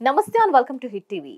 నమస్తే and welcome to hit TV.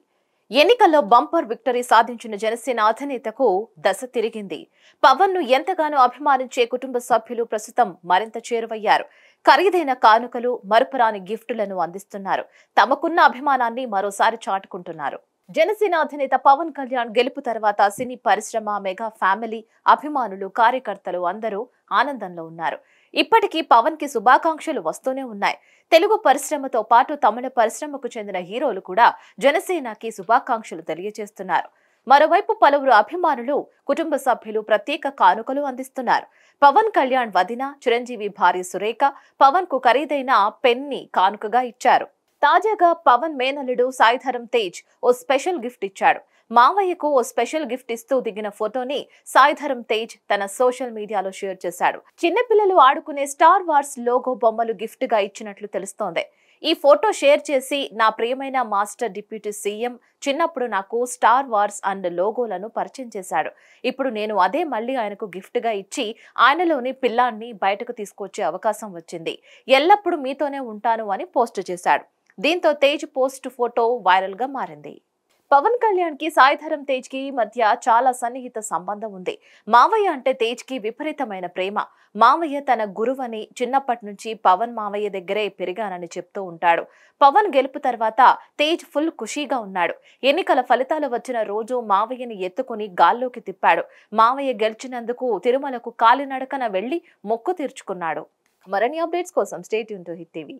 ఎన్నికల్లో bumper victory సాధించిన జనసేన అధినేతకు దశ తిరిగింది. పవన్ ను ఎంతగానో అభిమానించే కుటుంబ సభ్యులు ప్రస్తుతం మరింత చేరువయ్యారు. ఖరీదైన కానుకలు, మరుపురాని గిఫ్టులను అందిస్తున్నారు. తమకున్న అభిమానాన్ని మరోసారి చాటుకుంటున్నారు. జనసేన అధినేత పవన్ కళ్యాణ్ గెలుపు తర్వాత సినీ పరిశ్రమ, మెగా ఫ్యామిలీ, అభిమానులు, కార్యకర్తలు అందరూ ఆనందంలో ఉన్నారు. ఇప్పటికీ పవన్ కి శుభాకాంక్షలు వస్తూనే ఉన్నాయి. తెలుగు పరిశ్రమతో పాటు తమిళ పరిశ్రమకు చెందిన హీరోలు కూడా జనసేనకి శుభాకాంక్షలు తెలియజేస్తున్నారు. మరోవైపు పలువురు అభిమానులు, కుటుంబ సభ్యులు ప్రత్యేక కానుకలు అందిస్తున్నారు. పవన్ కళ్యాణ్ వదిన, చిరంజీవి భార్య సురేఖ పవన్ కు ఖరీదైన పెన్ ని కానుకగా ఇచ్చారు. తాజాగా పవన్ మేనల్లుడు సాయిధరం తేజ్ ఓ స్పెషల్ గిఫ్ట్ ఇచ్చాడు. మావయ్యకు ఓ స్పెషల్ గిఫ్ట్ ఇస్తూ దిగిన ఫోటోని సాయిధరం తేజ్ తన సోషల్ మీడియాలో షేర్ చేశాడు. చిన్నపిల్లలు ఆడుకునే స్టార్ వార్స్ లోగో బొమ్మలు గిఫ్ట్ గా ఇచ్చినట్లు తెలుస్తోంది. ఈ ఫోటో షేర్ చేసి, నా ప్రియమైన మాస్టర్ డిప్యూటీ సీఎం చిన్నప్పుడు నాకు స్టార్ వార్స్ అండ్ లోగోలను పరిచయం చేశాడు. ఇప్పుడు నేను అదే మళ్ళీ ఆయనకు గిఫ్ట్ గా ఇచ్చి ఆయనలోని పిల్లాన్ని బయటకు తీసుకొచ్చే అవకాశం వచ్చింది. ఎల్లప్పుడూ మీతోనే ఉంటాను అని పోస్ట్ చేశాడు. దీంతో తేజ్ పోస్ట్ ఫోటో వైరల్ గా మారింది. పవన్ కళ్యాణ్ కి సాయిధరం తేజ్ కి మధ్య చాలా సన్నిహిత సంబంధం ఉంది. మావయ్య అంటే తేజ్ కి విపరీతమైన ప్రేమ. మావయ్య తన గురువని, చిన్నప్పటి నుంచి పవన్ మావయ్య దగ్గరే పెరిగానని చెప్తూ ఉంటాడు. పవన్ గెలుపు తర్వాత తేజ్ ఫుల్ ఖుషీగా ఉన్నాడు. ఎన్నికల ఫలితాలు వచ్చిన రోజు మావయ్యని ఎత్తుకుని గాల్లోకి తిప్పాడు. మావయ్య గెలిచినందుకు తిరుమలకు కాలినడకన వెళ్లి మొక్కు తీర్చుకున్నాడు. మరిన్ని అప్డేట్స్ కోసం stay tune to hit TV.